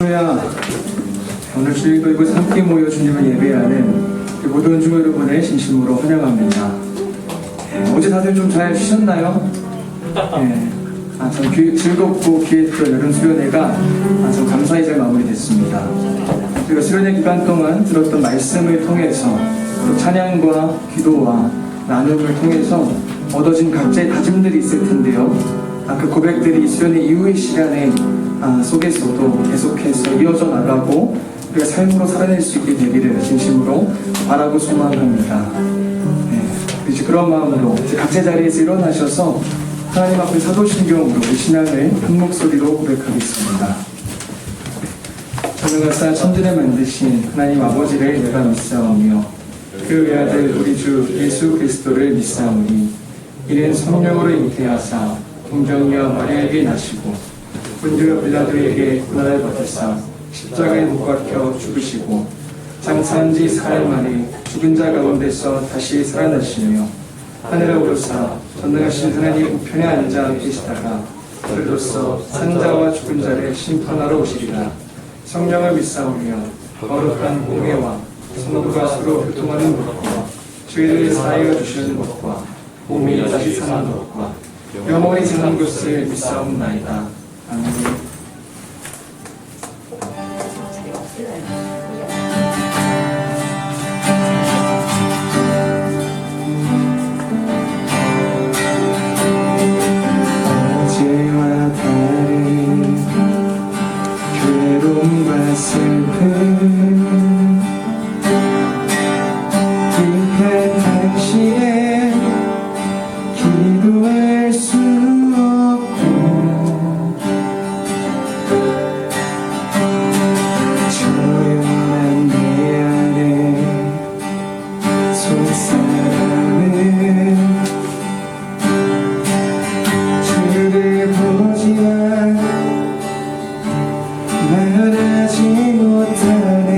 할렐루야. 오늘 주일도 이곳에 함께 모여 주님을 예배하는 모든 주 여러분을 진심으로 환영합니다. 어제 다들 좀 잘 쉬셨나요? 참 즐겁고 귀했던 여름 수련회가 참 감사히 잘 마무리됐습니다. 저희가 수련회 기간 동안 들었던 말씀을 통해서 또 찬양과 기도와 나눔을 통해서 얻어진 각자의 다짐들이 있을 텐데요. 그 고백들이 수련회 이후의 시간에 속에서도 계속해서 이어져 나가고 우리가 삶으로 살아낼 수 있게 되기를 진심으로 바라고 소망합니다. 이제 그런 마음으로 이제 각자 자리에서 일어나셔서 하나님 앞에 사도신경으로 이 신앙을 한 목소리로 고백하겠습니다. 전능하사 천지를 만드신 하나님 아버지를 내가 믿사오며 그 외아들 우리 주 예수 그리스도를 믿사오니 이는 성령으로 잉태하사 동정녀 마리아에게 나시고 본디오 빌라도에게 고난을 받으사 십자가에 못 박혀 죽으시고 장사한 지 사흘 만에 죽은 자 가운데서 다시 살아나시며 하늘에 오르사 전능하신 하나님 우편에 앉아 계시다가 그로써 산자와 죽은 자를 심판하러 오시리라. 성령을 믿사오며 거룩한 공회와 성도가 서로 교통하는 것과 죄를 사하여 주시는 것과 몸이 다시 사는 것과 영원히 사는 것을 믿사옵나이다. 아멘. 말하지 못하는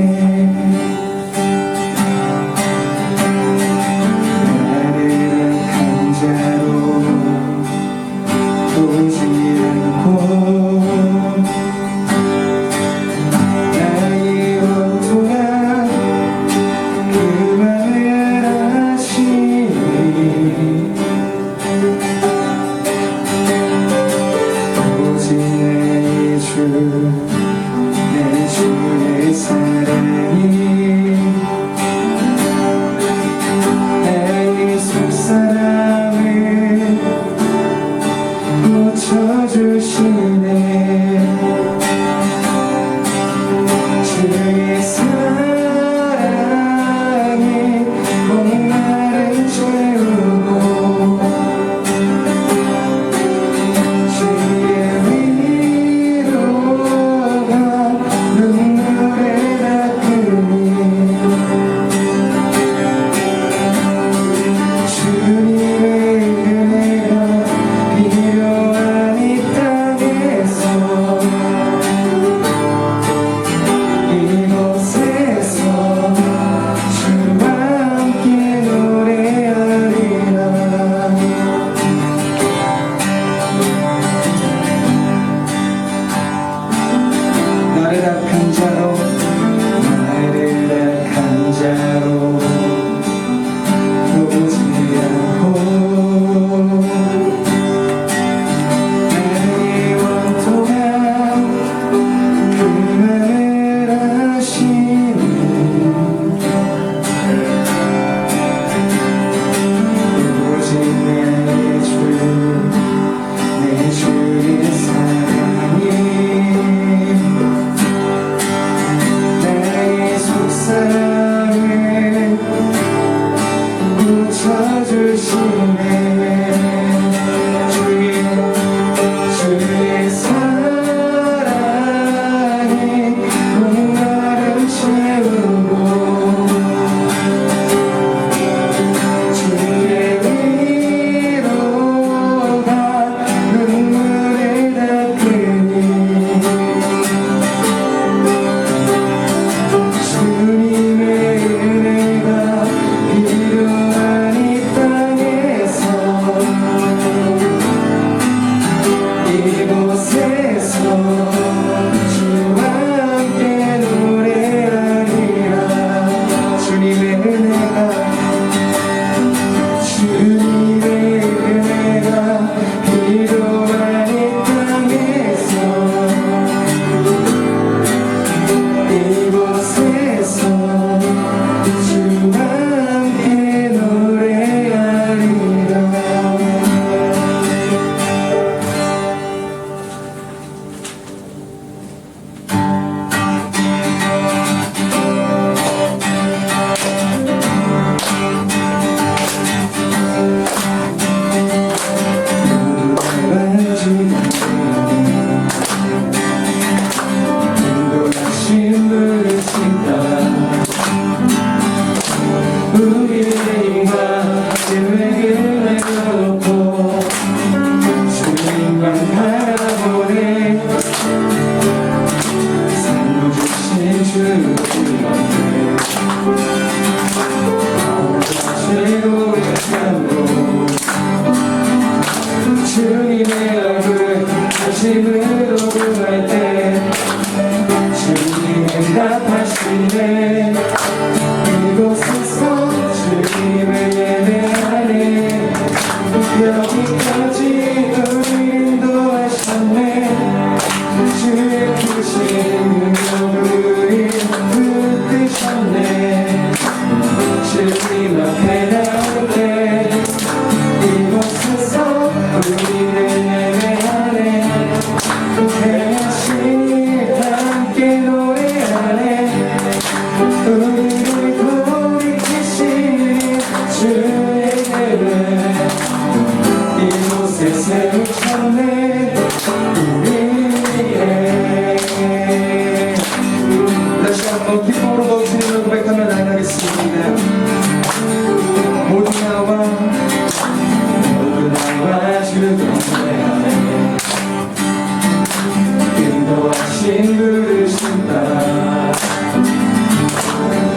주신다.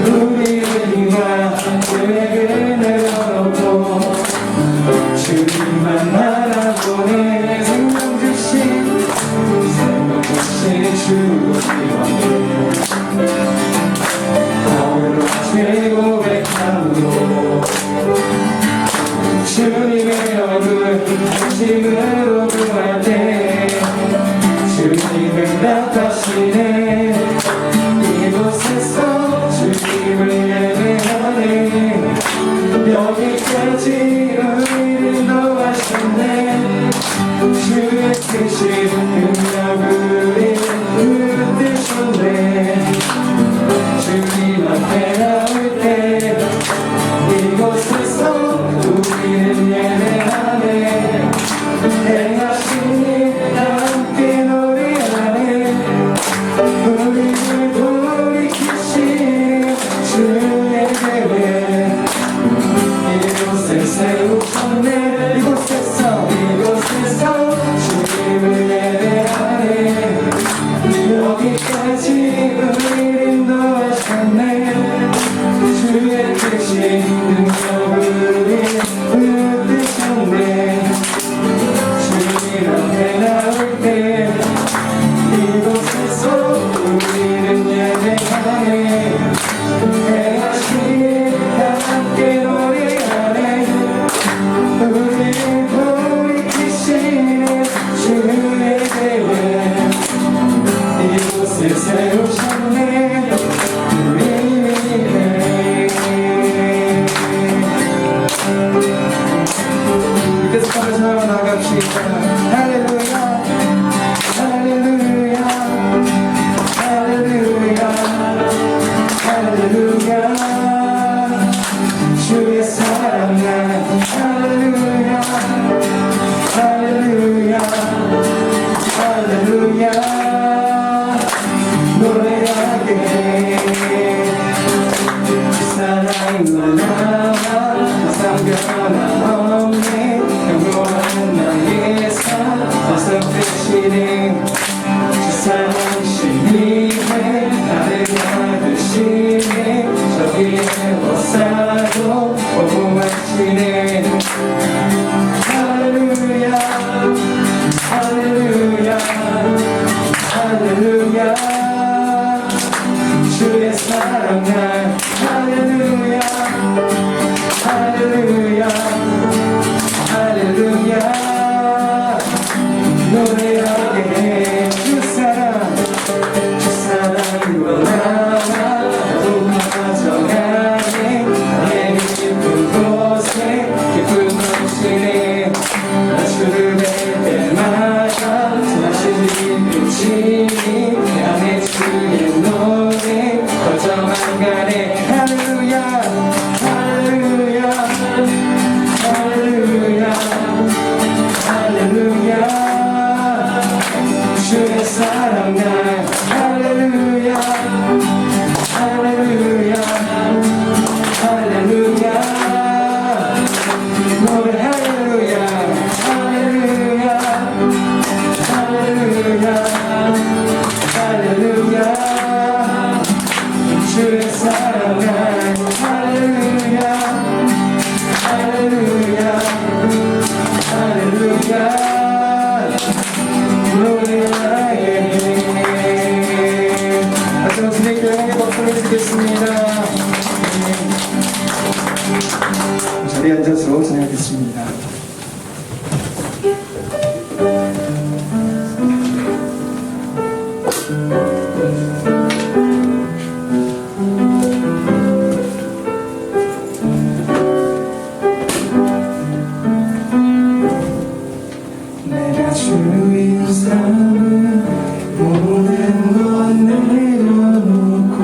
우리를 위한 계획을 내려놓고 주님만 바라보네. 생명 주신 주님께 거울로 최고의 감으로 주님의 얼굴 안심으로 구할 때 주님을 나타시네. 이곳에서 주님을 예배하네. 여기까지 우리를 인도하셨네. 주의 크신 능력을 붙드셨네. 주님 앞에 나올 때 이곳에서 우리는 예배하네. 행하신 일 함께 노래하네. 우리를 돌이키신 주의 계획 이곳에 세우셨네. 이곳에서 주님을 예배하네. 여기까지 우리를 인도하셨네. 주의 크신 능력을 붙드셨네. 주님 앞에 나올 때 이곳에서 우리는 예배하네. 행하신 일 함께 노래하네. 우리를 돌이키시는 주의 계획 이곳에 세우셨네. 이때서 한번 나갑시다. 할렐루야 할렐루야 할렐루야 할렐루야. 주의 사랑 난 할렐루야 할렐루야 할렐루야 노래하게 해. 사랑이 놀라워 항상 변함없네. 영원한 나의 삶 어서 되시네. 주 사랑이시네. 나를 받으시네. 저기에 벗사도 보호하시네. 할렐루야 할렐루야 할렐루야. 주의 사랑 날 할렐루야 할렐루야 할렐루야 노래하게 해. 주 사랑으로 나와 나도 가져가네. 나의 깊은 곳에 깊은 곳이네. 나 주를 뵐 때마다 다시 빛이니 내 안에 주의 노래 퍼져만 가네. 할렐루야 할렐루야 할렐루야 할렐루야. 주의 사랑 날 할렐루야 할렐루야 할렐루야 노래 할렐루야 할렐루야 할렐루야 할렐루야. 주의 사랑 날 할렐루야 할렐루야 할렐루야 노래하게 해. 마지막 선생님께 함께 박수를 드리겠습니다. 자리에 앉아서 진행하겠습니다. 내가 주인 삼은 모든 것 내려놓고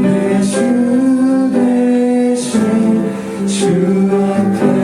내 주 대신 주 앞에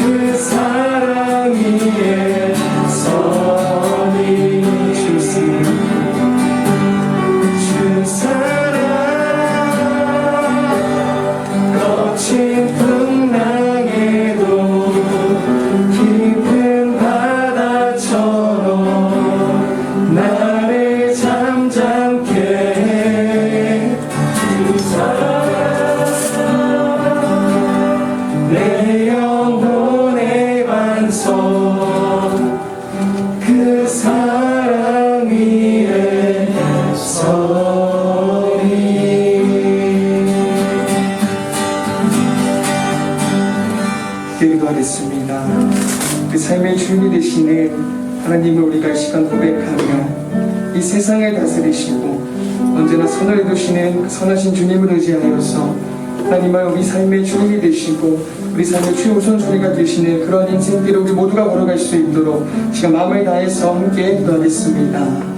그 사랑 위에 서리 주 사랑 거친 풍랑에도 깊은 바다처럼 나를 잠잠케 해. 주 사랑 내 영혼의 반석 그 사랑 위에 서리. 기도하겠습니다. 그 삶의 주인이 되시는 하나님을 우리가 이 시간 고백하며 이 세상을 다스리시고 언제나 선을 이루시는 그 선하신 주님을 의지하여서 하나님을 우리 삶의 주인이 되시고 우리 삶의 최우선순위가 되시는 그런 인생길을 우리 모두가 걸어갈 수 있도록 시간 마음을 다해서 함께 기도하겠습니다.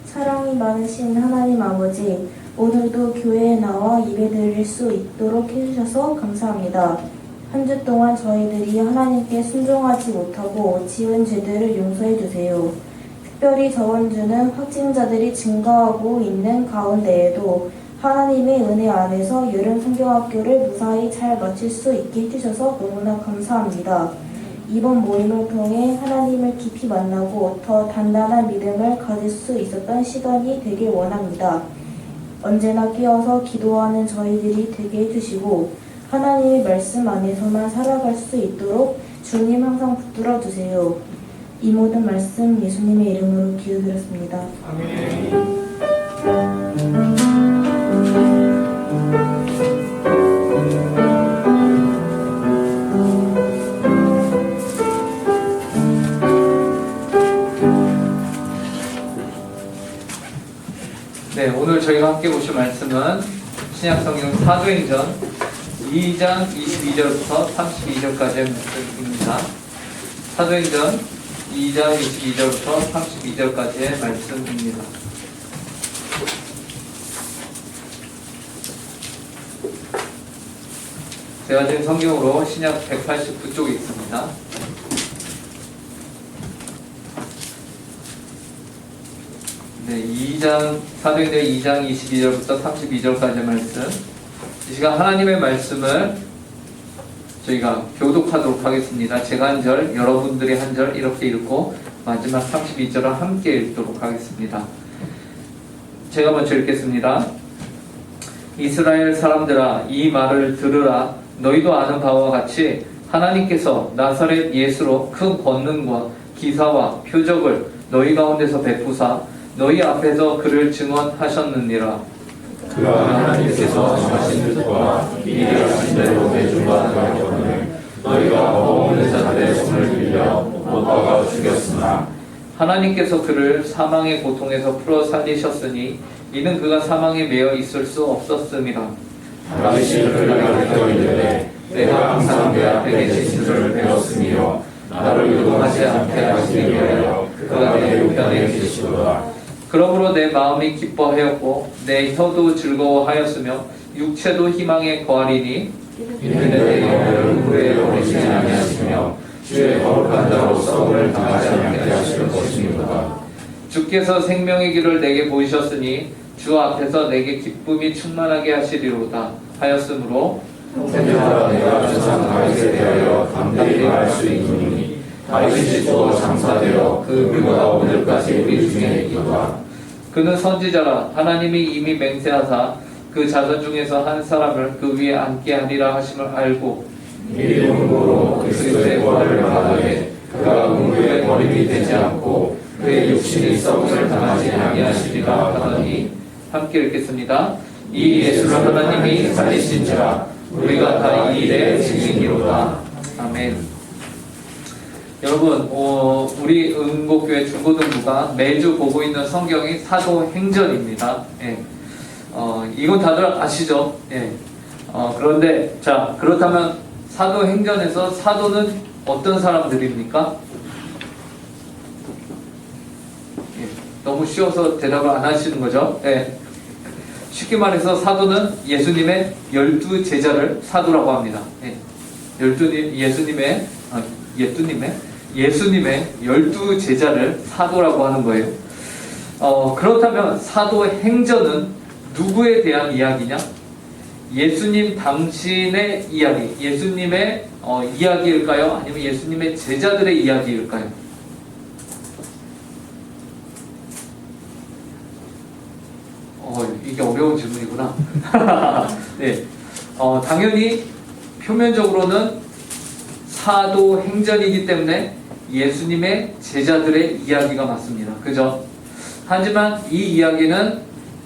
사랑이 많으신 하나님 아버지, 오늘도 교회에 나와 예배드릴 수 있도록 해주셔서 감사합니다. 한 주 동안 저희들이 하나님께 순종하지 못하고 지은 죄들을 용서해 주세요. 특별히 저번 주는 확진자들이 증가하고 있는 가운데에도 하나님의 은혜 안에서 여름 성경학교를 무사히 잘 마칠 수 있게 해주셔서 너무나 감사합니다. 이번 모임을 통해 하나님을 깊이 만나고 더 단단한 믿음을 가질 수 있었던 시간이 되길 원합니다. 언제나 깨어서 기도하는 저희들이 되게 해주시고 하나님의 말씀 안에서만 살아갈 수 있도록 주님 항상 붙들어 주세요. 이 모든 말씀 예수님의 이름으로 기도드렸습니다. 아멘. 네, 오늘 저희가 함께 보실 말씀은 신약성경 사도행전 2장 22절부터 32절까지의 말씀입니다. 사도행전 2장 22절부터 32절까지의 말씀입니다. 제가 지금 성경으로 신약 189쪽에 있습니다. 네, 사도행전 2장 22절부터 32절까지의 말씀. 이 시간 하나님의 말씀을 저희가 교독하도록 하겠습니다. 제가 한 절, 여러분들이 한 절 이렇게 읽고 마지막 32절을 함께 읽도록 하겠습니다. 제가 먼저 읽겠습니다. 이스라엘 사람들아, 이 말을 들으라. 너희도 아는 바와 같이 하나님께서 나사렛 예수로 큰 권능과 기사와 표적을 너희 가운데서 베푸사 너희 앞에서 그를 증언하셨느니라. 그가 하나님께서 정하신 뜻과 미리 하신 대로 내준과 하였거늘 너희가 먹어먹는 자들의 손을 빌려 못 박아 죽였으나 하나님께서 그를 사망의 고통에서 풀어 살리셨으니 이는 그가 사망에 매여 있을 수 없었음이라. 다윗이 그를 가르쳐 이르되 내가 항상 내 앞에 계신 줄을 배웠으며 나를 유동하지 않게 하시기 위하여 그가 내 우편에 계시도다. 그러므로 내 마음이 기뻐하였고 내 혀도 즐거워하였으며 육체도 희망에 거하리니 이는 내 영혼을 후에 버리지 아니하시며 주의 거룩한 자로 썩음을 당하지 않게 하실 것입니다. 주께서 생명의 길을 내게 보이셨으니 주 앞에서 내게 기쁨이 충만하게 하시리로다 하였으므로 때마다 내가 조상 다윗에 대하여 담대히 말할 수 있느니 다윗이 죽어 장사되어 그보다 오늘까지 우리 중에 있도다. 그는 선지자라 하나님이 이미 맹세하사 그 자손 중에서 한 사람을 그 위에 앉게 하리라 하심을 알고 믿음으로 그리스도의 부활을 받아내 그가 음부에 버림이 되지 않고 그의 육신이 썩음을 당하지 아니하시리라 하더니 함께 읽겠습니다. 이 예수를 하나님이 살리신지라 우리가 다 이 일에 증인이로다. 아멘. 여러분, 우리 응곡교회 중고등부가 매주 보고 있는 성경이 사도행전입니다. 예. 이건 다들 아시죠? 예. 그런데 자, 그렇다면 사도행전에서 사도는 어떤 사람들입니까? 예. 너무 쉬워서 대답을 안 하시는 거죠? 예. 쉽게 말해서 사도는 예수님의 12제자를 사도라고 합니다. 예. 예수님의 12제자를 사도라고 하는 거예요. 그렇다면 사도행전은 누구에 대한 이야기냐? 예수님 당신의 이야기, 예수님의 이야기일까요? 아니면 예수님의 제자들의 이야기일까요? 이게 어려운 질문이구나. 네. 당연히 표면적으로는 사도행전이기 때문에 예수님의 제자들의 이야기가 맞습니다. 그죠? 하지만 이 이야기는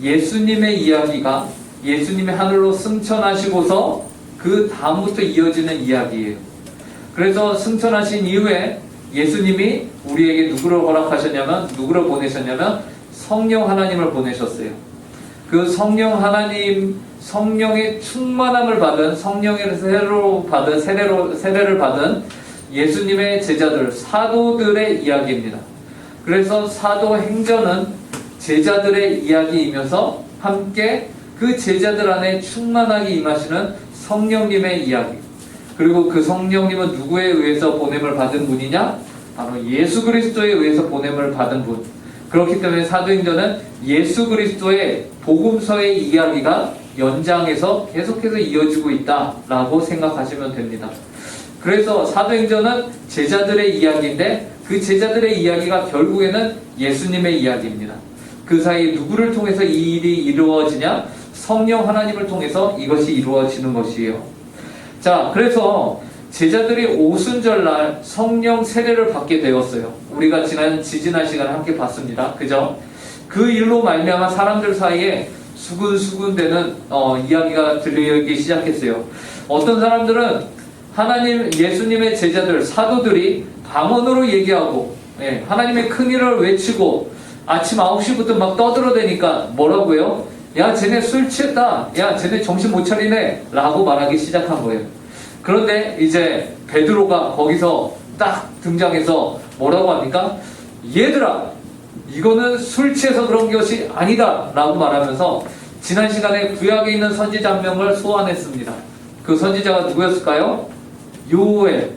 예수님의 이야기가 예수님이 하늘로 승천하시고서 그 다음부터 이어지는 이야기예요. 그래서 승천하신 이후에 예수님이 우리에게 누구를 누구를 보내셨냐면 성령 하나님을 보내셨어요. 그 성령 하나님, 성령의 충만함을 받은, 성령의 세례를 받은 예수님의 제자들, 사도들의 이야기입니다. 그래서 사도행전은 제자들의 이야기이면서 함께 그 제자들 안에 충만하게 임하시는 성령님의 이야기. 그리고 그 성령님은 누구에 의해서 보냄을 받은 분이냐? 바로 예수 그리스도에 의해서 보냄을 받은 분. 그렇기 때문에 사도행전은 예수 그리스도의 복음서의 이야기가 연장해서 계속해서 이어지고 있다라고 생각하시면 됩니다. 그래서 사도행전은 제자들의 이야기인데 그 제자들의 이야기가 결국에는 예수님의 이야기입니다. 그 사이에 누구를 통해서 이 일이 이루어지냐? 성령 하나님을 통해서 이것이 이루어지는 것이에요. 자, 그래서 제자들이 오순절날 성령 세례를 받게 되었어요. 우리가 지난 시간에 함께 봤습니다. 그죠? 그 일로 말미암아 사람들 사이에 수근수근되는 이야기가 들리기 시작했어요. 어떤 사람들은 예수님의 제자들, 사도들이 방언으로 얘기하고 하나님의 큰 일을 외치고 아침 9시부터 막 떠들어대니까 뭐라고요? 야, 쟤네 술 취했다. 야, 쟤네 정신 못 차리네. 라고 말하기 시작한 거예요. 그런데 이제 베드로가 거기서 딱 등장해서 뭐라고 합니까? 얘들아, 이거는 술 취해서 그런 것이 아니다 라고 말하면서 지난 시간에 구약에 있는 선지자 한 명을 소환했습니다. 그 선지자가 누구였을까요? 요엘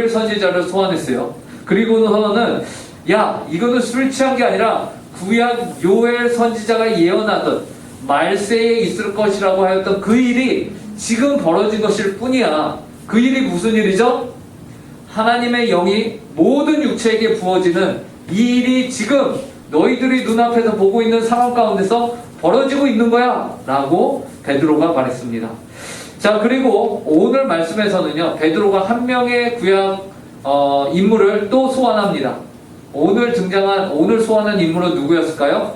선지자를 소환했어요. 그리고서는 야, 이거는 술 취한 게 아니라 구약 요엘 선지자가 예언하던 말세에 있을 것이라고 하였던 그 일이 지금 벌어진 것일 뿐이야. 그 일이 무슨 일이죠? 하나님의 영이 모든 육체에게 부어지는 이 일이 지금 너희들이 눈앞에서 보고 있는 상황 가운데서 벌어지고 있는 거야 라고 베드로가 말했습니다. 자, 그리고 오늘 말씀에서는요, 베드로가 한 명의 구약 인물을 또 소환합니다. 오늘 소환한 인물은 누구였을까요?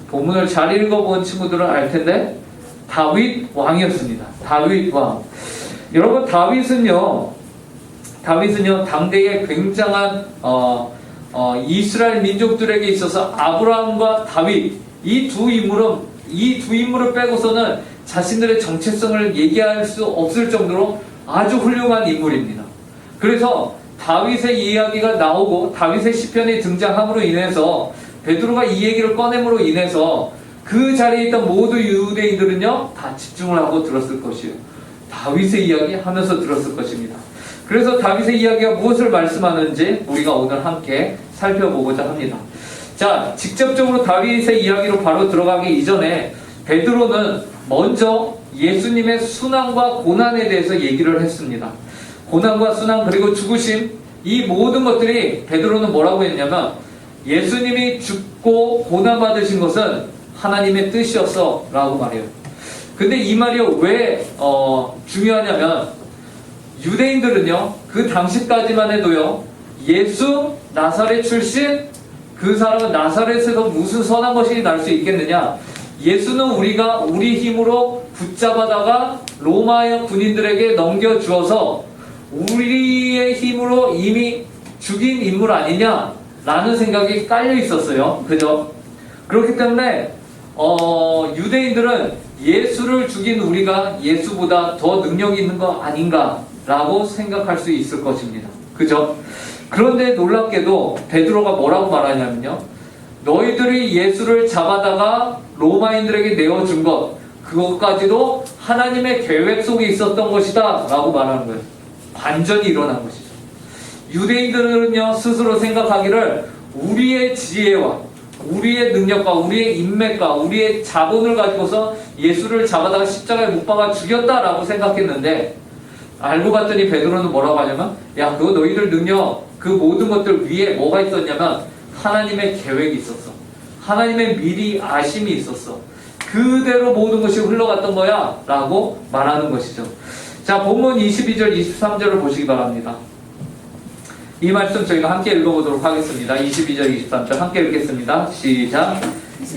본문을 잘 읽어본 친구들은 알 텐데 다윗 왕이었습니다. 다윗 왕. 여러분, 다윗은요 당대에 굉장한 이스라엘 민족들에게 있어서 아브라함과 다윗 이 두 인물을 빼고서는 자신들의 정체성을 얘기할 수 없을 정도로 아주 훌륭한 인물입니다. 그래서 다윗의 이야기가 나오고 다윗의 시편이 등장함으로 인해서 베드로가 이 얘기를 꺼냄으로 인해서 그 자리에 있던 모든 유대인들은요 다 집중을 하고 들었을 것이에요. 다윗의 이야기 하면서 들었을 것입니다. 그래서 다윗의 이야기가 무엇을 말씀하는지 우리가 오늘 함께 살펴보고자 합니다. 자, 직접적으로 다윗의 이야기로 바로 들어가기 이전에 베드로는 먼저 예수님의 순환과 고난에 대해서 얘기를 했습니다. 고난과 순환 그리고 죽으심, 이 모든 것들이 베드로는 뭐라고 했냐면 예수님이 죽고 고난받으신 것은 하나님의 뜻이었어 라고 말해요. 근데 이 말이 왜 중요하냐면 유대인들은요 그 당시까지만 해도요 예수 나사렛 출신 그 사람은 나사렛에서 무슨 선한 것이 날 수 있겠느냐, 예수는 우리가 우리 힘으로 붙잡아다가 로마 군인들에게 넘겨주어서 우리의 힘으로 이미 죽인 인물 아니냐 라는 생각이 깔려 있었어요. 그죠? 그렇기 때문에 유대인들은 예수를 죽인 우리가 예수보다 더 능력이 있는 거 아닌가 라고 생각할 수 있을 것입니다. 그죠? 그런데 놀랍게도 베드로가 뭐라고 말하냐면요, 너희들이 예수를 잡아다가 로마인들에게 내어준 것, 그것까지도 하나님의 계획 속에 있었던 것이다 라고 말하는 거예요. 반전이 일어난 것이죠. 유대인들은요 스스로 생각하기를 우리의 지혜와 우리의 능력과 우리의 인맥과 우리의 자본을 가지고서 예수를 잡아다가 십자가에 못 박아 죽였다라고 생각했는데, 알고 봤더니 베드로는 뭐라고 하냐면, 야, 그거 너희들 능력, 그 모든 것들 위에 뭐가 있었냐면 하나님의 계획이 있었어. 하나님의 미리 아심이 있었어. 그대로 모든 것이 흘러갔던 거야 라고 말하는 것이죠. 자, 본문 22절 23절을 보시기 바랍니다. 이 말씀 저희가 함께 읽어보도록 하겠습니다. 22절 23절 함께 읽겠습니다. 시작.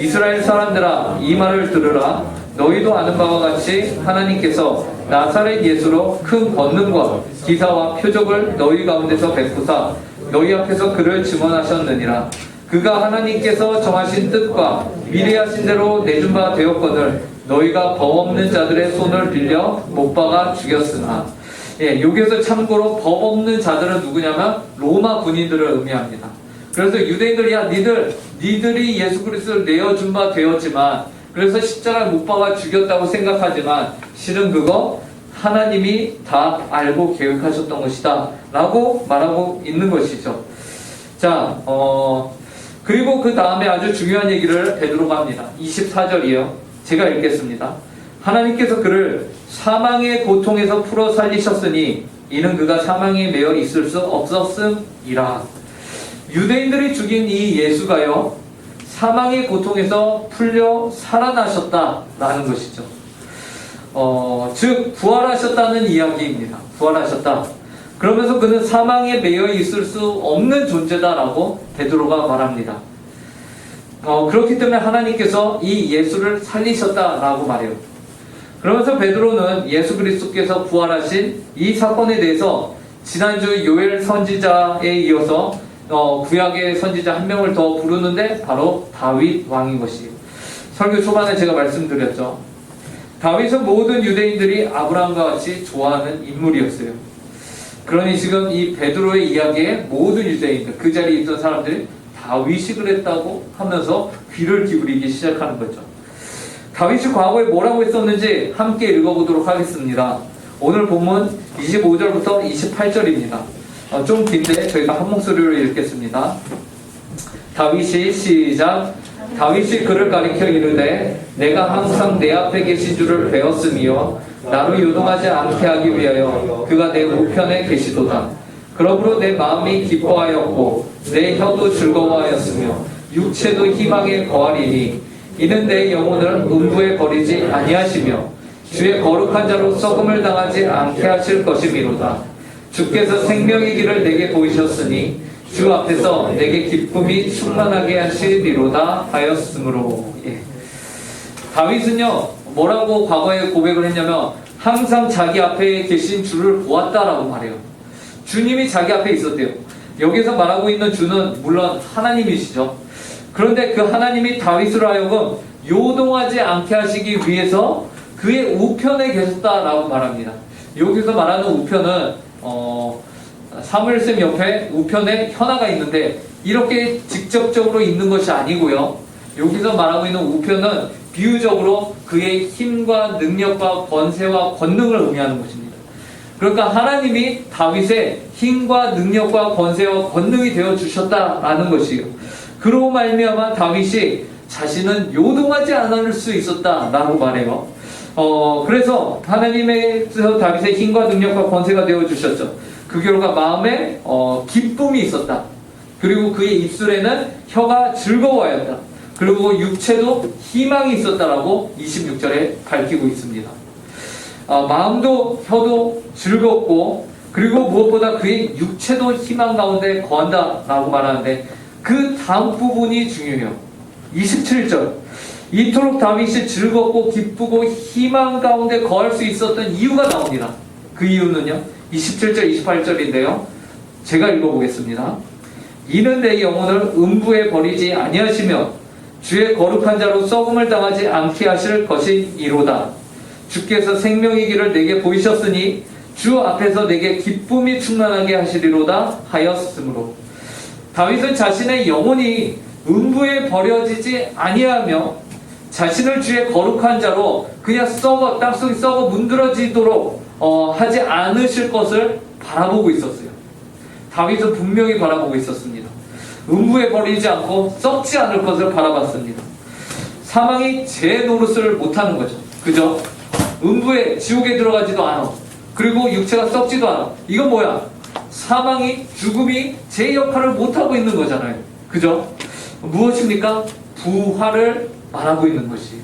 이스라엘 사람들아, 이 말을 들으라. 너희도 아는 바와 같이 하나님께서 나사렛 예수로 큰 권능과 기사와 표적을 너희 가운데서 베푸사 너희 앞에서 그를 증언하셨느니라. 그가 하나님께서 정하신 뜻과 미래하신 대로 내준 바 되었거늘 너희가 법 없는 자들의 손을 빌려 못 박아 죽였으나. 예, 여기에서 참고로 법 없는 자들은 누구냐면 로마 군인들을 의미합니다. 그래서 유대인들이, 야, 니들이 예수 그리스도를 내어준 바 되었지만, 그래서 십자가에 못 박아 죽였다고 생각하지만 실은 그거 하나님이 다 알고 계획하셨던 것이다 라고 말하고 있는 것이죠. 자, 그리고 그 다음에 아주 중요한 얘기를 베드로가 합니다. 24절이에요. 제가 읽겠습니다. 하나님께서 그를 사망의 고통에서 풀어 살리셨으니 이는 그가 사망에 매여 있을 수 없었음이라. 유대인들이 죽인 이 예수가요 사망의 고통에서 풀려 살아나셨다라는 것이죠. 즉 부활하셨다는 이야기입니다. 부활하셨다. 그러면서 그는 사망에 매여 있을 수 없는 존재다라고 베드로가 말합니다. 그렇기 때문에 하나님께서 이 예수를 살리셨다라고 말해요. 그러면서 베드로는 예수 그리스도께서 부활하신 이 사건에 대해서 지난주 요엘 선지자에 이어서 구약의 선지자 한 명을 더 부르는데 바로 다윗 왕인 것이에요. 설교 초반에 제가 말씀드렸죠. 다윗은 모든 유대인들이 아브라함과 같이 좋아하는 인물이었어요. 그러니 지금 이 베드로의 이야기에 모든 유대인들, 그 자리에 있던 사람들이 다윗이 그랬다고 하면서 귀를 기울이기 시작하는 거죠. 다윗이 과거에 뭐라고 했었는지 함께 읽어보도록 하겠습니다. 오늘 본문 25절부터 28절입니다. 좀 긴데 저희가 한 목소리로 읽겠습니다. 다윗이 시작. 다윗이 그를 가리켜 이르되 내가 항상 내 앞에 계신 줄을 배웠으며 나로 요동하지 않게 하기 위하여 그가 내 우편에 계시도다. 그러므로 내 마음이 기뻐하였고 내 혀도 즐거워하였으며 육체도 희망에 거하리니 이는 내 영혼을 음부에 버리지 아니하시며 주의 거룩한 자로 썩음을 당하지 않게 하실 것이미로다. 주께서 생명의 길을 내게 보이셨으니 주 앞에서 내게 기쁨이 충만하게 하시리로다 하였으므로. 예. 다윗은요 뭐라고 과거에 고백을 했냐면 항상 자기 앞에 계신 주를 보았다라고 말해요. 주님이 자기 앞에 있었대요. 여기서 말하고 있는 주는 물론 하나님이시죠. 그런데 그 하나님이 다윗으로 하여금 요동하지 않게 하시기 위해서 그의 우편에 계셨다라고 말합니다. 여기서 말하는 우편은 사무엘쌤 옆에 우편에 현아가 있는데 이렇게 직접적으로 있는 것이 아니고요. 여기서 말하고 있는 우편은 비유적으로 그의 힘과 능력과 권세와 권능을 의미하는 것입니다. 그러니까 하나님이 다윗의 힘과 능력과 권세와 권능이 되어 주셨다라는 것이에요. 그로 말미암아 다윗이 자신은 요동하지 않을 수 있었다라고 말해요. 그래서 하나님께서 다윗의 힘과 능력과 권세가 되어 주셨죠. 그 결과 마음에 기쁨이 있었다. 그리고 그의 입술에는 혀가 즐거워하였다. 그리고 육체도 희망이 있었다라고 26절에 밝히고 있습니다. 마음도 혀도 즐겁고 그리고 무엇보다 그의 육체도 희망 가운데 거한다라고 말하는데 그 다음 부분이 중요해요. 27절 이토록 다윗이 즐겁고 기쁘고 희망 가운데 거할 수 있었던 이유가 나옵니다. 그 이유는요 27절 28절인데요 제가 읽어보겠습니다. 이는 내 영혼을 음부에 버리지 아니하시며 주의 거룩한 자로 썩음을 당하지 않게 하실 것이니로다. 주께서 생명의 길을 내게 보이셨으니 주 앞에서 내게 기쁨이 충만하게 하시리로다 하였으므로 다윗은 자신의 영혼이 음부에 버려지지 아니하며 자신을 주의 거룩한 자로 그냥 땅속에 썩어 문드러지도록 하지 않으실 것을 바라보고 있었어요. 다윗은 분명히 바라보고 있었습니다. 음부에 버리지 않고 썩지 않을 것을 바라봤습니다. 사망이 제 노릇을 못하는 거죠. 그죠? 음부에 지옥에 들어가지도 않아. 그리고 육체가 썩지도 않아. 이건 뭐야? 사망이 죽음이 제 역할을 못하고 있는 거잖아요. 그죠? 무엇입니까? 부활을 말하고 있는 것이.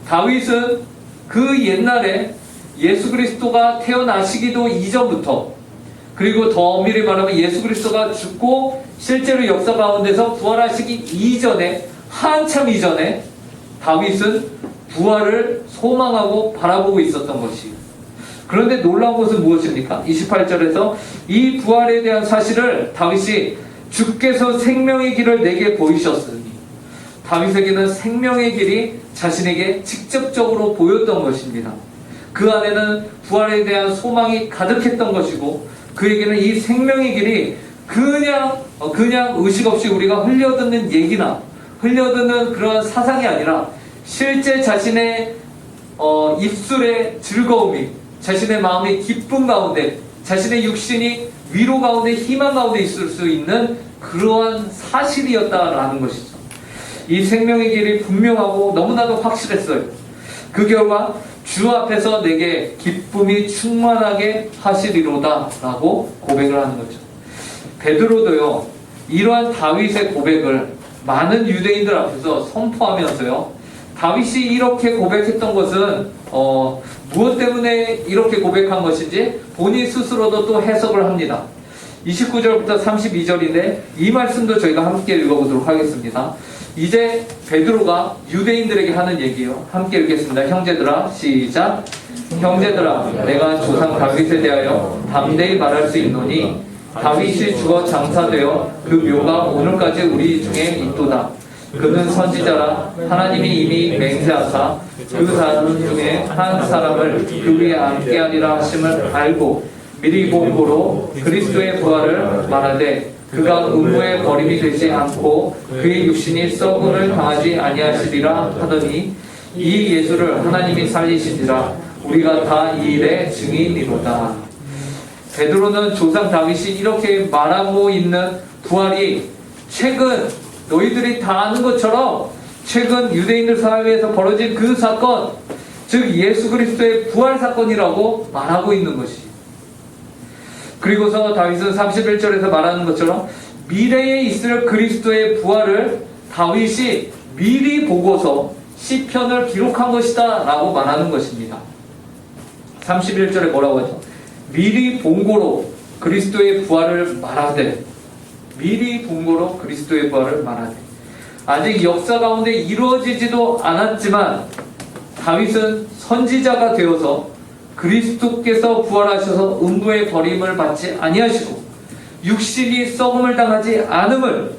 다윗은 그 옛날에 예수 그리스도가 태어나시기도 이전부터 그리고 더 엄밀히 말하면 예수 그리스도가 죽고 실제로 역사 가운데서 부활하시기 이전에 한참 이전에 다윗은 부활을 소망하고 바라보고 있었던 것이에요. 그런데 놀라운 것은 무엇입니까? 28절에서 이 부활에 대한 사실을 다윗이 주께서 생명의 길을 내게 보이셨으니 다윗에게는 생명의 길이 자신에게 직접적으로 보였던 것입니다. 그 안에는 부활에 대한 소망이 가득했던 것이고 그에게는 이 생명의 길이 그냥 의식 없이 우리가 흘려듣는 얘기나 흘려듣는 그런 사상이 아니라 실제 자신의 입술의 즐거움이 자신의 마음의 기쁨 가운데 자신의 육신이 위로 가운데 희망 가운데 있을 수 있는 그러한 사실이었다라는 것이죠. 이 생명의 길이 분명하고 너무나도 확실했어요. 그 결과 주 앞에서 내게 기쁨이 충만하게 하시리로다 라고 고백을 하는 거죠. 베드로도요 이러한 다윗의 고백을 많은 유대인들 앞에서 선포하면서요 다윗이 이렇게 고백했던 것은 무엇 때문에 이렇게 고백한 것인지 본인 스스로도 또 해석을 합니다. 29절부터 32절인데 이 말씀도 저희가 함께 읽어보도록 하겠습니다. 이제 베드로가 유대인들에게 하는 얘기예요. 함께 읽겠습니다. 형제들아 시작. 형제들아 내가 조상 다윗에 대하여 담대히 말할 수 있노니 다윗이 죽어 장사되어 그 묘가 오늘까지 우리 중에 있도다. 그는 선지자라 하나님이 이미 맹세하사 그 사람 중에 한 사람을 그 위에 앉게 하리라 하심을 알고 미리 본고로 그리스도의 부활을 말하되 그가 음부에 버림이 되지 않고 그의 육신이 썩음을 당하지 아니하시리라 하더니 이 예수를 하나님이 살리시니라 우리가 다 이 일의 증인이로다. 베드로는 조상 다윗이 이렇게 말하고 있는 부활이 최근 너희들이 다 아는 것처럼 최근 유대인들 사회에서 벌어진 그 사건, 즉 예수 그리스도의 부활 사건이라고 말하고 있는 것이. 그리고서 다윗은 31절에서 말하는 것처럼 미래에 있을 그리스도의 부활을 다윗이 미리 보고서 시편을 기록한 것이다 라고 말하는 것입니다. 31절에 뭐라고 하죠? 미리 본고로 그리스도의 부활을 말하되 미리 본고로 그리스도의 부활을 말하되 아직 역사 가운데 이루어지지도 않았지만 다윗은 선지자가 되어서 그리스도께서 부활하셔서 음부의 버림을 받지 아니하시고 육신이 썩음을 당하지 않음을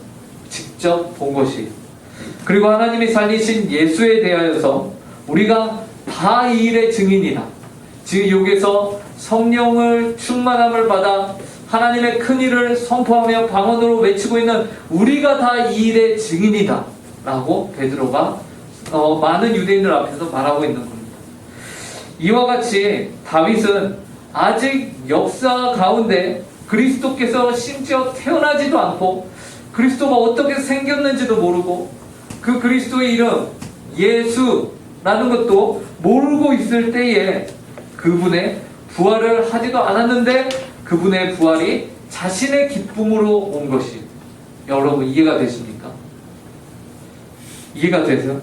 직접 본 것이에요. 그리고 하나님이 살리신 예수에 대하여서 우리가 다 이 일의 증인이다. 즉 여기서 성령을 충만함을 받아 하나님의 큰 일을 선포하며 방언으로 외치고 있는 우리가 다 이 일의 증인이다 라고 베드로가 많은 유대인들 앞에서 말하고 있는 겁니다. 이와 같이 다윗은 아직 역사 가운데 그리스도께서 심지어 태어나지도 않고 그리스도가 어떻게 생겼는지도 모르고 그 그리스도의 이름 예수라는 것도 모르고 있을 때에 그분의 부활을 하지도 않았는데 그분의 부활이 자신의 기쁨으로 온 것이 여러분 이해가 되십니까? 이해가 되세요?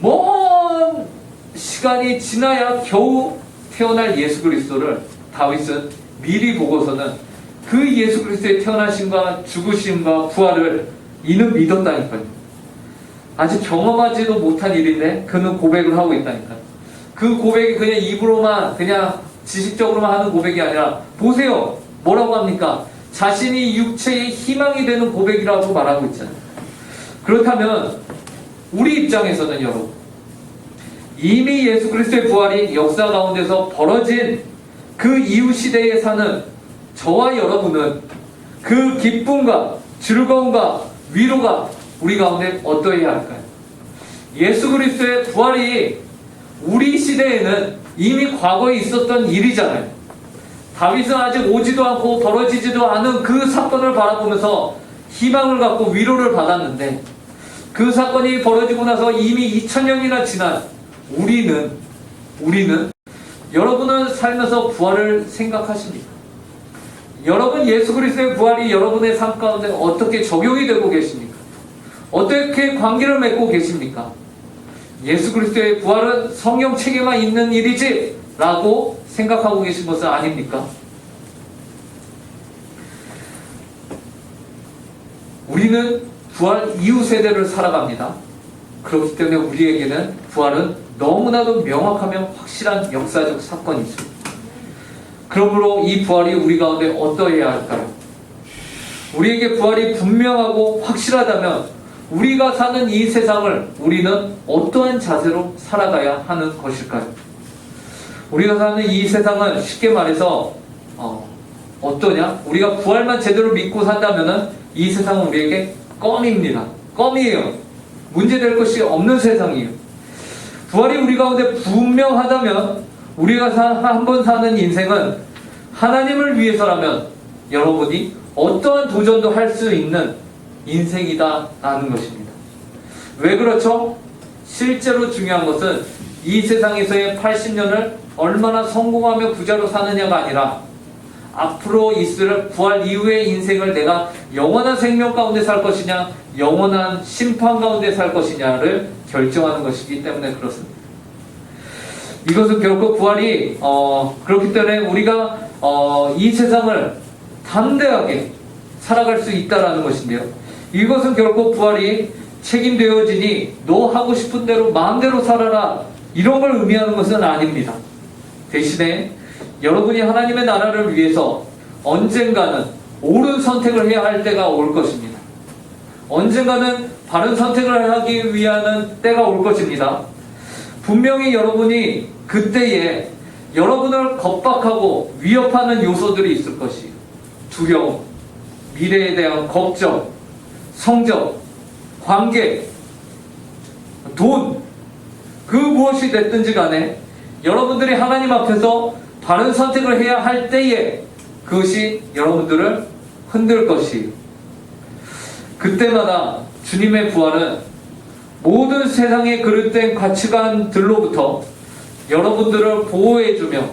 먼 시간이 지나야 겨우 태어날 예수 그리스도를 다윗은 미리 보고서는 그 예수 그리스도의 태어나심과 죽으심과 부활을 이는 믿었다니까요. 아직 경험하지도 못한 일인데 그는 고백을 하고 있다니까요. 그 고백이 그냥 입으로만 그냥 지식적으로만 하는 고백이 아니라 보세요. 뭐라고 합니까? 자신이 육체의 희망이 되는 고백이라고 말하고 있잖아요. 그렇다면 우리 입장에서는 여러분, 이미 예수 그리스도의 부활이 역사 가운데서 벌어진 그 이후 시대에 사는 저와 여러분은 그 기쁨과 즐거움과 위로가 우리 가운데 어떠해야 할까요? 예수 그리스도의 부활이 우리 시대에는 이미 과거에 있었던 일이잖아요. 다윗은 아직 오지도 않고 벌어지지도 않은 그 사건을 바라보면서 희망을 갖고 위로를 받았는데, 그 사건이 벌어지고 나서 이미 2000년이나 지난 우리는 여러분은 살면서 부활을 생각하십니까? 여러분 예수 그리스도의 부활이 여러분의 삶 가운데 어떻게 적용이 되고 계십니까? 어떻게 관계를 맺고 계십니까? 예수 그리스도의 부활은 성경 책에만 있는 일이지 라고 생각하고 계신 것은 아닙니까? 우리는 부활 이후 세대를 살아갑니다. 그렇기 때문에 우리에게는 부활은 너무나도 명확하며 확실한 역사적 사건이죠. 그러므로 이 부활이 우리 가운데 어떠해야 할까요? 우리에게 부활이 분명하고 확실하다면 우리가 사는 이 세상을 우리는 어떠한 자세로 살아가야 하는 것일까요? 우리가 사는 이 세상은 쉽게 말해서 어떠냐? 우리가 부활만 제대로 믿고 산다면 이 세상은 우리에게 껌입니다. 껌이에요. 문제될 것이 없는 세상이에요. 부활이 우리 가운데 분명하다면 우리가 한 번 사는 인생은 하나님을 위해서라면 여러분이 어떠한 도전도 할 수 있는 인생이다라는 것입니다. 왜 그렇죠? 실제로 중요한 것은 이 세상에서의 80년을 얼마나 성공하며 부자로 사느냐가 아니라 앞으로 있을 부활 이후의 인생을 내가 영원한 생명 가운데 살 것이냐, 영원한 심판 가운데 살 것이냐를 결정하는 것이기 때문에 그렇습니다. 이것은 결코 부활이 그렇기 때문에 우리가 이 세상을 담대하게 살아갈 수 있다라는 것인데요. 이것은 결코 부활이 책임되어지니 너 하고 싶은 대로 마음대로 살아라 이런 걸 의미하는 것은 아닙니다. 대신에 여러분이 하나님의 나라를 위해서 언젠가는 옳은 선택을 해야 할 때가 올 것입니다. 언젠가는 바른 선택을 하기 위한 때가 올 것입니다. 분명히 여러분이 그때에 여러분을 겁박하고 위협하는 요소들이 있을 것이에요. 두려움, 미래에 대한 걱정, 성적, 관계, 돈, 그 무엇이 됐든지 간에 여러분들이 하나님 앞에서 바른 선택을 해야 할 때에 그것이 여러분들을 흔들 것이에요. 그때마다 주님의 부활은 모든 세상의 그릇된 가치관들로부터 여러분들을 보호해주며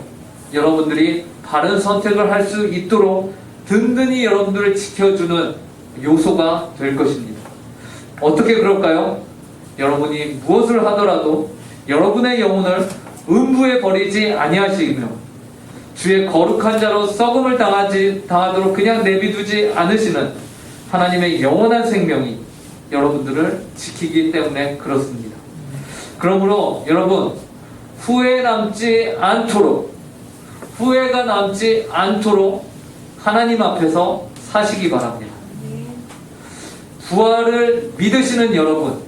여러분들이 바른 선택을 할 수 있도록 든든히 여러분들을 지켜주는 요소가 될 것입니다. 어떻게 그럴까요? 여러분이 무엇을 하더라도 여러분의 영혼을 음부에 버리지 아니하시며 주의 거룩한 자로 썩음을 당하도록 그냥 내비두지 않으시는 하나님의 영원한 생명이 여러분들을 지키기 때문에 그렇습니다. 그러므로 여러분 후회가 남지 않도록 하나님 앞에서 사시기 바랍니다. 부활을 믿으시는 여러분,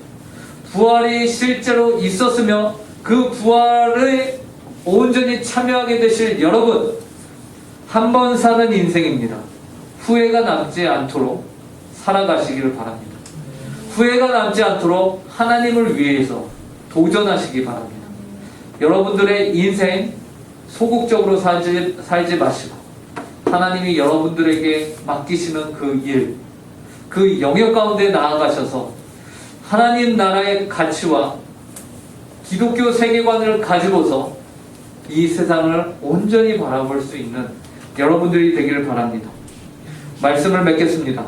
부활이 실제로 있었으며 그 부활에 온전히 참여하게 되실 여러분, 한 번 사는 인생입니다. 후회가 남지 않도록 살아가시기를 바랍니다. 후회가 남지 않도록 하나님을 위해서 도전하시기 바랍니다. 여러분들의 인생 소극적으로 살지 마시고 하나님이 여러분들에게 맡기시는 그 일, 그 영역 가운데 나아가셔서 하나님 나라의 가치와 기독교 세계관을 가지고서 이 세상을 온전히 바라볼 수 있는 여러분들이 되기를 바랍니다. 말씀을 맺겠습니다.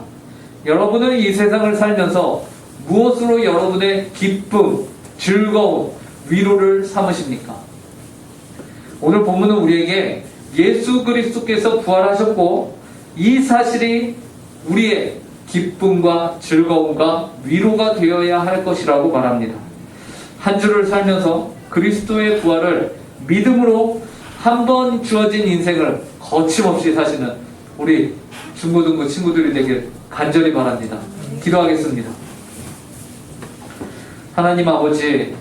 여러분은 이 세상을 살면서 무엇으로 여러분의 기쁨, 즐거움, 위로를 삼으십니까? 오늘 본문은 우리에게 예수 그리스도께서 부활하셨고 이 사실이 우리의 기쁨과 즐거움과 위로가 되어야 할 것이라고 말합니다. 한 주를 살면서 그리스도의 부활을 믿음으로 한 번 주어진 인생을 거침없이 사시는 우리 중고등부 친구들이 되길 간절히 바랍니다. 기도하겠습니다. 하나님 아버지,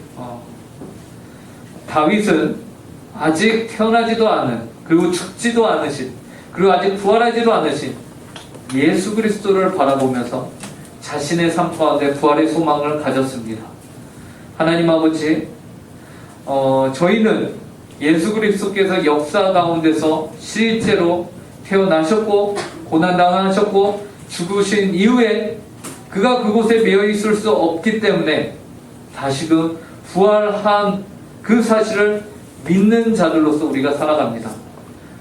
다윗은 아직 태어나지도 않은, 그리고 죽지도 않으신, 그리고 아직 부활하지도 않으신 예수 그리스도를 바라보면서 자신의 삶 가운데 부활의 소망을 가졌습니다. 하나님 아버지, 저희는 예수 그리스도께서 역사 가운데서 실제로 태어나셨고 고난당하셨고 죽으신 이후에 그가 그곳에 매여 있을 수 없기 때문에 다시금 부활한 그 사실을 믿는 자들로서 우리가 살아갑니다.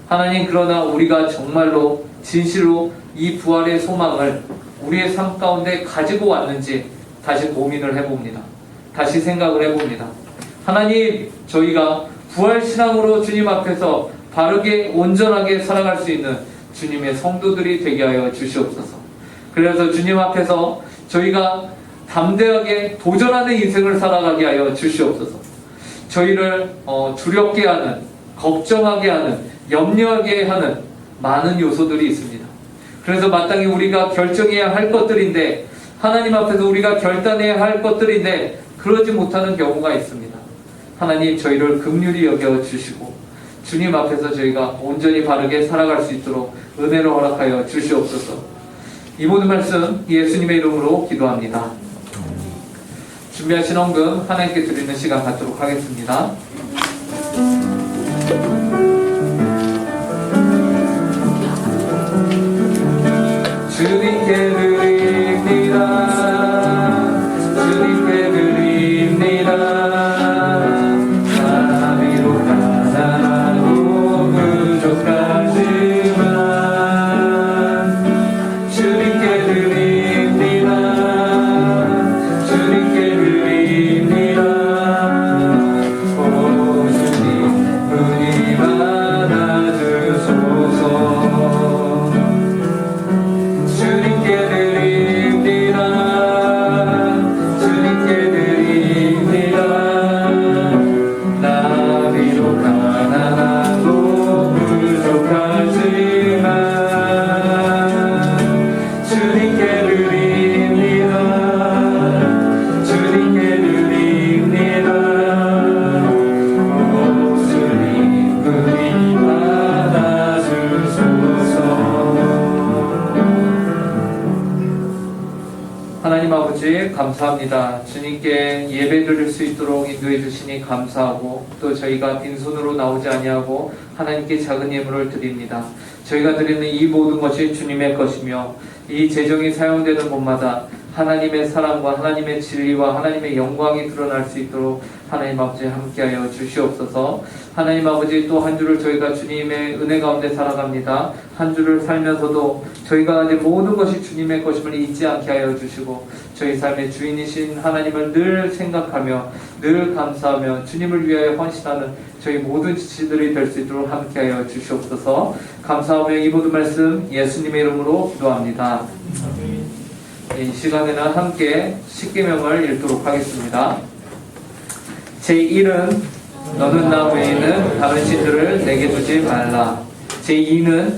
하나님, 그러나 우리가 정말로 진실로 이 부활의 소망을 우리의 삶 가운데 가지고 왔는지 다시 고민을 해봅니다. 다시 생각을 해봅니다. 하나님, 저희가 부활신앙으로 주님 앞에서 바르게 온전하게 살아갈 수 있는 주님의 성도들이 되게 하여 주시옵소서. 그래서 주님 앞에서 저희가 담대하게 도전하는 인생을 살아가게 하여 주시옵소서. 저희를 두렵게 하는, 걱정하게 하는, 염려하게 하는 많은 요소들이 있습니다. 그래서 마땅히 우리가 결정해야 할 것들인데, 하나님 앞에서 우리가 결단해야 할 것들인데 그러지 못하는 경우가 있습니다. 하나님, 저희를 긍휼히 여겨 주시고 주님 앞에서 저희가 온전히 바르게 살아갈 수 있도록 은혜로 허락하여 주시옵소서. 이 모든 말씀 예수님의 이름으로 기도합니다. 준비하신 헌금 하나님께 드리는 시간 갖도록 하겠습니다. 주님께 드립니다. 주님께 드립니다. 나비로 가난하고 부족하지만 주님께 드립니다. 주님께 드립니다. 오 주님, 은혜 받아주소서. 주님께 드립니다. 주님께 드립니다. 나비로 가난하고 부족하지만 주님께 드립니다. 주님께 드립니다. 오 주님, 은혜 받아주소서. 하나님 아버지, 감사합니다. 주님께 예배 드릴 수 있도록 인도해 주시니 감사하고, 또 저희가 빈손으로 나오지 아니하고 하나님께 작은 예물을 드립니다. 저희가 드리는 이 모든 것이 주님의 것이며 이 재정이 사용되는 곳마다 하나님의 사랑과 하나님의 진리와 하나님의 영광이 드러날 수 있도록 하나님 아버지 함께하여 주시옵소서. 하나님 아버지, 또 한 주를 저희가 주님의 은혜 가운데 살아갑니다. 한 주를 살면서도 저희가 이제 모든 것이 주님의 것임을 잊지 않게 하여 주시고, 저희 삶의 주인이신 하나님을 늘 생각하며 늘 감사하며 주님을 위하여 헌신하는 저희 모든 지치들이 될 수 있도록 함께하여 주시옵소서. 감사하며 이 모든 말씀 예수님의 이름으로 기도합니다. 이 시간에는 함께 십계명을 읽도록 하겠습니다. 제1은 너는 나 외에는 다른 신들을 내게 두지 말라. 제2는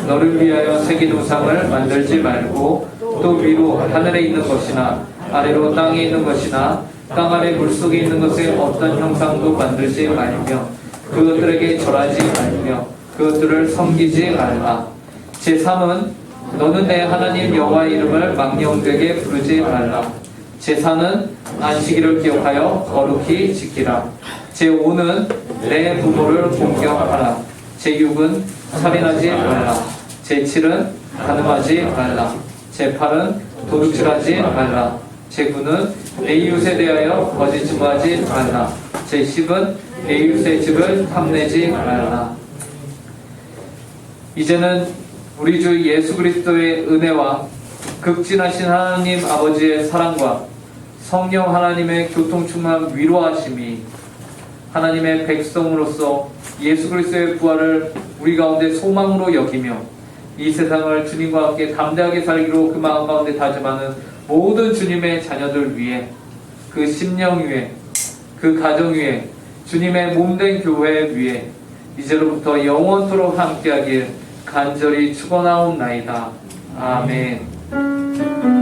너를 위하여 새긴 우상을 만들지 말고, 또 위로 하늘에 있는 것이나 아래로 땅에 있는 것이나 땅 아래 물속에 있는 것의 어떤 형상도 만들지 말며 그것들에게 절하지 말며 그것들을 섬기지 말라. 제3은 너는 내 하나님 여호와의 이름을 망령되게 부르지 말라. 제4는 안식일을 기억하여 거룩히 지키라. 제5는 내 부모를 공경하라. 제6은 살인하지 말라. 제7은 간음하지 말라. 제8은 도둑질하지 말라. 제9는 내 이웃에 대하여 거짓 증거하지 말라. 제10은 내 이웃의 집을 탐내지 말라. 이제는 우리 주 예수 그리스도의 은혜와 극진하신 하나님 아버지의 사랑과 성령 하나님의 교통충만 위로하심이 하나님의 백성으로서 예수 그리스도의 부활을 우리 가운데 소망으로 여기며 이 세상을 주님과 함께 담대하게 살기로 그 마음 가운데 다짐하는 모든 주님의 자녀들 위해, 그 심령 위에, 그 가정 위에, 주님의 몸된 교회 위에 이제로부터 영원토록 함께하길 간절히 축원하옵나이다. 아멘.